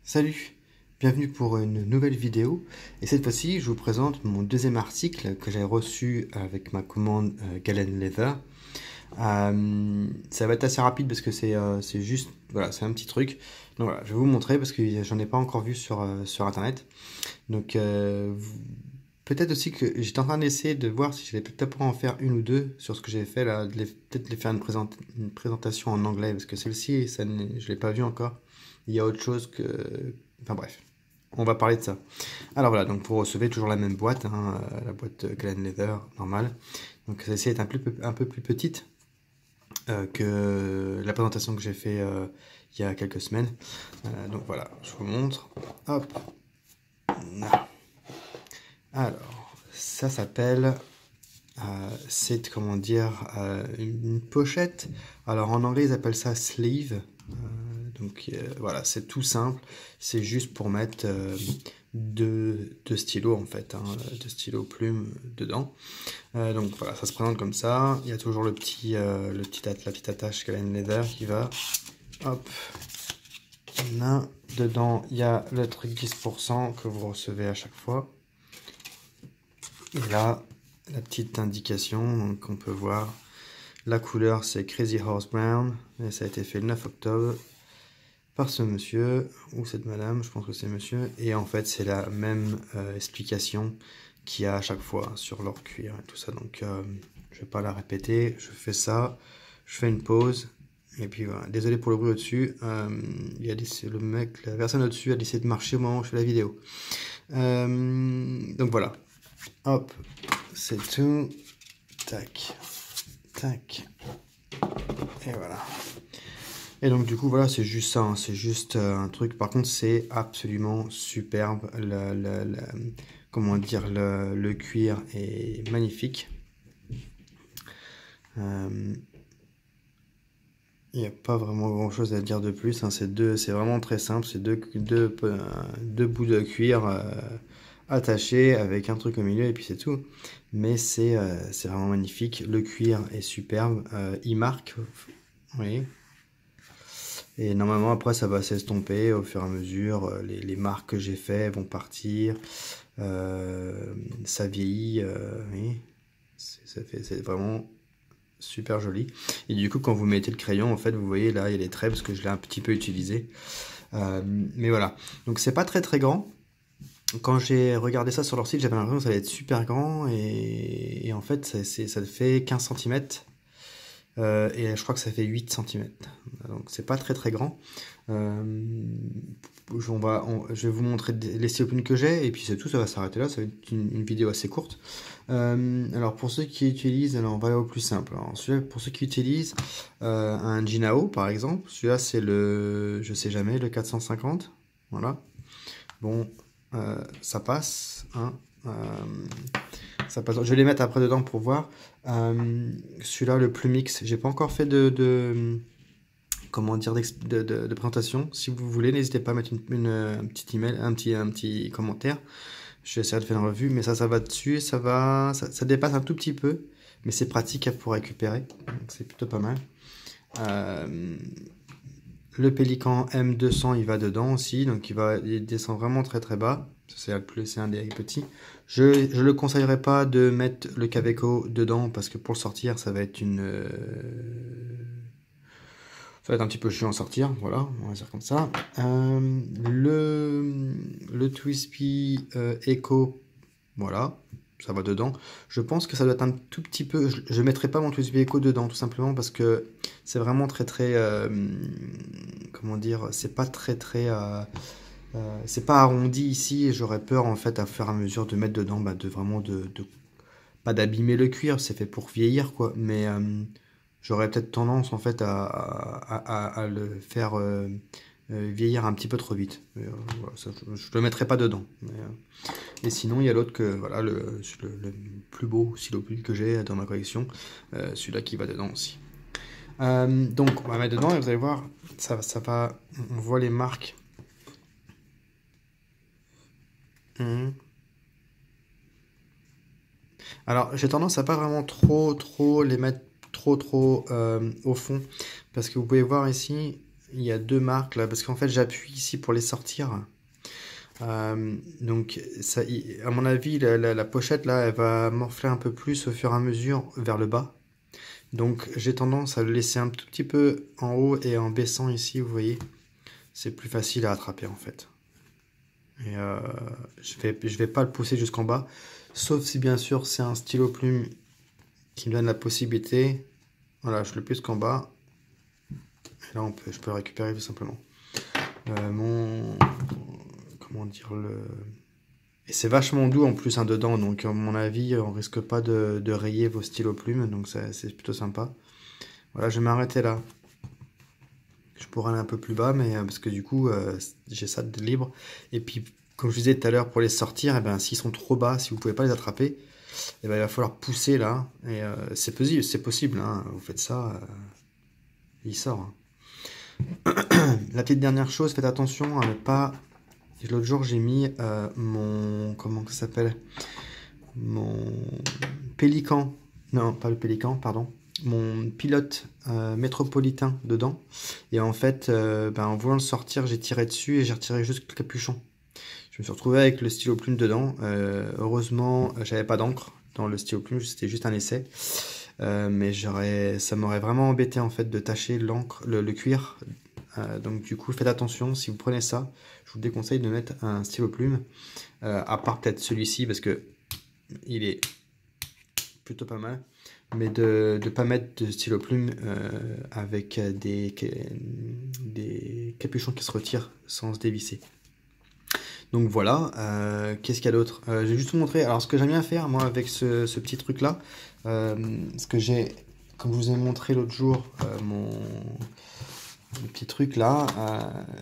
Salut, bienvenue pour une nouvelle vidéo et cette fois-ci je vous présente mon deuxième article que j'ai reçu avec ma commande Galen Leather. Ça va être assez rapide parce que c'est juste, voilà, c'est un petit truc. Donc voilà, je vais vous montrer parce que j'en ai pas encore vu sur internet. Donc peut-être aussi que j'étais en train d'essayer de voir si j'allais peut-être pas en faire une ou deux sur ce que j'ai fait là, peut-être les faire une présentation en anglais parce que celle-ci, je l'ai pas vue encore. Il y a autre chose que... Enfin bref, on va parler de ça. Alors voilà, donc vous recevez toujours la même boîte, hein, la boîte Glen Leather normale. Donc celle-ci est un peu plus petite que la présentation que j'ai fait il y a quelques semaines. Donc voilà, je vous montre. Hop. Alors, ça s'appelle... c'est, comment dire, une pochette. Alors en anglais ils appellent ça sleeve. Voilà, c'est tout simple. C'est juste pour mettre deux stylos en fait, hein, deux stylos plumes dedans. Donc voilà, ça se présente comme ça. Il y a toujours la petite attache Galen Leather qui va. Hop. Là, dedans, il y a le truc 10% que vous recevez à chaque fois. Et là, la petite indication, donc on peut voir la couleur, c'est Crazy Horse Brown et ça a été fait le 9 octobre par ce monsieur ou cette madame, je pense que c'est monsieur, et en fait c'est la même explication qu'il y a à chaque fois sur leur cuir et tout ça, donc je vais pas la répéter, je fais ça, je fais une pause et puis voilà. Désolé pour le bruit au-dessus, le mec, la personne au-dessus a décidé de marcher au moment où je fais la vidéo. Donc voilà, hop, c'est tout, tac, tac, et voilà. Et donc du coup voilà, c'est juste ça, hein, c'est juste un truc. Par contre c'est absolument superbe, comment dire, le cuir est magnifique. Il n'y a pas vraiment grand chose à dire de plus, hein. C'est vraiment très simple, c'est deux bouts de cuir attachés avec un truc au milieu et puis c'est tout. Mais c'est vraiment magnifique, le cuir est superbe, il marque, vous voyez. Et normalement après ça va s'estomper au fur et à mesure, les marques que j'ai fait vont partir, ça vieillit, oui. C'est vraiment super joli. Et du coup quand vous mettez le crayon en fait vous voyez là il y a les traits parce que je l'ai un petit peu utilisé. Mais voilà, donc c'est pas très très grand. Quand j'ai regardé ça sur leur site j'avais l'impression que ça allait être super grand et en fait ça fait 15 cm. Et je crois que ça fait 8 cm. Donc c'est pas très très grand. Je vais vous montrer les stylos que j'ai et puis c'est tout, ça va s'arrêter là, ça va être une vidéo assez courte. Alors pour ceux qui utilisent, alors on va aller au plus simple. Alors pour ceux qui utilisent un Jinao par exemple, celui-là c'est le, je sais jamais, le 450. Voilà. Bon, ça passe. Hein. Ça passe. Je vais les mettre après dedans pour voir. Celui-là, le plus mix, j'ai pas encore fait comment dire, de présentation. Si vous voulez, n'hésitez pas à mettre un petit email, un petit commentaire. Je vais essayer de faire une revue, mais ça va dessus, ça dépasse un tout petit peu, mais c'est pratique pour récupérer, donc c'est plutôt pas mal. Le Pélican M200, il va dedans aussi, donc il descend vraiment très très bas. C'est un des petits. Je le conseillerais pas de mettre le Kaweco dedans parce que pour le sortir, ça va être ça va être un petit peu chiant à sortir. Voilà, on va dire comme ça. Le Twispy Echo, voilà, ça va dedans. Je pense que ça doit être un tout petit peu. Je mettrai pas mon Twispy Echo dedans, tout simplement parce que c'est vraiment très très. Comment dire, c'est pas très très. C'est pas arrondi ici et j'aurais peur en fait à faire à mesure de mettre dedans, pas d'abîmer le cuir, c'est fait pour vieillir quoi, mais j'aurais peut-être tendance en fait à le faire vieillir un petit peu trop vite. Voilà, je le mettrai pas dedans. Et sinon il y a l'autre que voilà le plus beau stylo que j'ai dans ma collection, celui-là qui va dedans aussi. Donc on va mettre dedans et vous allez voir, ça va, on voit les marques. Alors j'ai tendance à pas vraiment trop les mettre trop au fond parce que vous pouvez voir ici il y a deux marques là, parce qu'en fait j'appuie ici pour les sortir. Donc ça, à mon avis, la pochette là, elle va morfler un peu plus au fur et à mesure vers le bas. Donc j'ai tendance à le laisser un tout petit peu en haut et en baissant ici, vous voyez. C'est plus facile à attraper en fait. Et je vais pas le pousser jusqu'en bas, sauf si bien sûr c'est un stylo plume qui me donne la possibilité. Voilà, je le pousse qu'en bas. Et là je peux le récupérer tout simplement. Comment dire Et c'est vachement doux en plus dedans, donc à mon avis on risque pas de rayer vos stylos plumes, donc c'est plutôt sympa. Voilà, je vais m'arrêter là. Je pourrais aller un peu plus bas, mais parce que du coup j'ai ça de libre. Et puis comme je disais tout à l'heure, pour les sortir, et ben, s'ils sont trop bas, si vous pouvez pas les attraper, et ben, il va falloir pousser là. Et c'est possible, hein, vous faites ça, il sort. Hein. La petite dernière chose, faites attention à ne pas. L'autre jour, j'ai mis mon. Comment ça s'appelle? Mon pélican. Non, pas le pélican, pardon. Mon pilote métropolitain dedans. Et en fait, en voulant le sortir, j'ai tiré dessus et j'ai retiré juste le capuchon. Je me suis retrouvé avec le stylo plume dedans. Heureusement, j'avais pas d'encre dans le stylo plume, c'était juste un essai. Mais ça m'aurait vraiment embêté en fait de tacher l'encre, le cuir. Donc du coup, faites attention, si vous prenez ça, je vous déconseille de mettre un stylo plume, à part peut-être celui-ci parce que il est plutôt pas mal, mais de ne pas mettre de stylo plume avec des capuchons qui se retirent sans se dévisser. Donc voilà, qu'est-ce qu'il y a d'autre? Je vais juste vous montrer, alors ce que j'aime bien faire moi avec ce petit truc là, ce que j'ai, comme je vous ai montré l'autre jour, le petit truc là,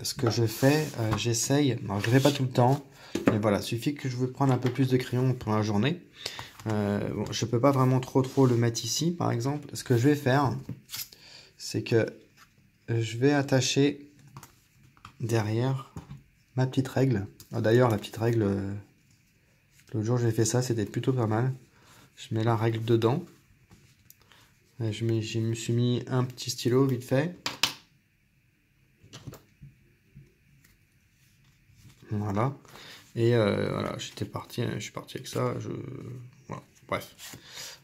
ce que je fais, j'essaye, alors je ne le fais pas tout le temps, mais voilà, suffit que je veux prendre un peu plus de crayon pour la journée. Bon, je peux pas vraiment trop le mettre ici par exemple. Ce que je vais faire, c'est que je vais attacher derrière ma petite règle. D'ailleurs la petite règle, l'autre jour j'ai fait ça, c'était plutôt pas mal. Je mets la règle dedans. Je me suis mis un petit stylo vite fait. Voilà. Et voilà, je suis parti avec ça. Voilà. Bref.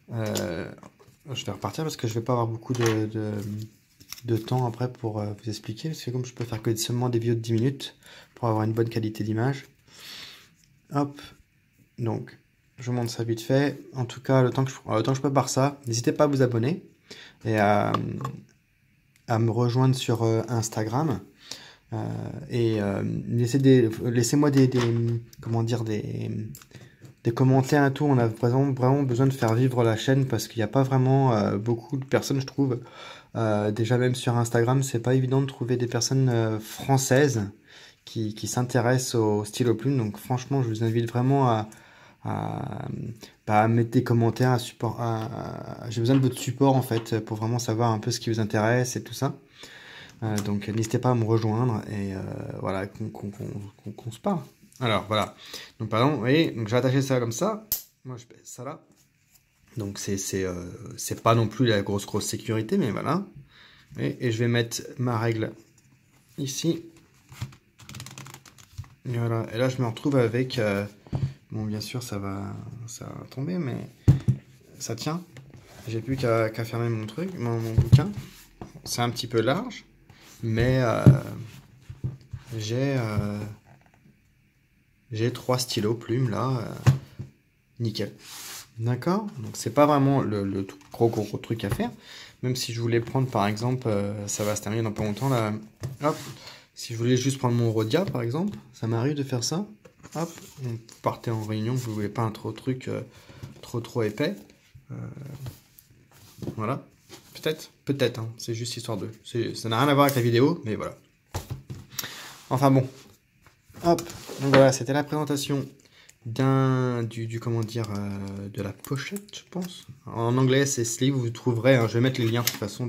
Je vais repartir parce que je vais pas avoir beaucoup de temps après pour vous expliquer. Parce que comme je peux faire que seulement des vidéos de 10 minutes pour avoir une bonne qualité d'image. Hop. Donc, je vous montre ça vite fait. En tout cas, le temps que je prépare ça, n'hésitez pas à vous abonner et à me rejoindre sur Instagram. Laissez-moi comment dire, des commentaires et tout. On a vraiment besoin de faire vivre la chaîne parce qu'il n'y a pas vraiment beaucoup de personnes, je trouve. Déjà même sur Instagram, c'est pas évident de trouver des personnes françaises qui s'intéressent au stylo plume. Donc franchement, je vous invite vraiment à mettre des commentaires, j'ai besoin de votre support en fait pour vraiment savoir un peu ce qui vous intéresse et tout ça. Donc n'hésitez pas à me rejoindre et voilà, qu'on se parle. Alors voilà, donc pardon, vous voyez, donc j'ai attaché ça comme ça, moi je baisse ça là. Donc c'est pas non plus la grosse sécurité, mais voilà. Et je vais mettre ma règle ici. Et voilà, et là je me retrouve avec, bon bien sûr ça va tomber, mais ça tient. J'ai plus qu'à fermer mon truc, mon bouquin. C'est un petit peu large. Mais j'ai 3 stylos plumes là, nickel. D'accord? Donc c'est pas vraiment le gros truc à faire. Même si je voulais prendre par exemple, ça va se terminer dans pas longtemps là. Hop, si je voulais juste prendre mon Rhodia par exemple, ça m'arrive de faire ça. Hop, vous partez en réunion, vous voulez pas un truc trop épais. Voilà. Peut-être, hein, c'est juste histoire de. Ça n'a rien à voir avec la vidéo, mais voilà. Enfin bon. Hop, donc voilà, c'était la présentation comment dire, de la pochette, je pense. En anglais, c'est sleeve, vous trouverez, hein, je vais mettre les liens de toute façon,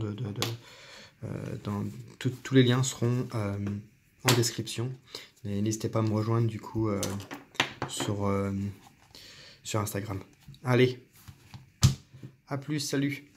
tous les liens seront en description. Et n'hésitez pas à me rejoindre du coup sur Instagram. Allez, à plus, salut!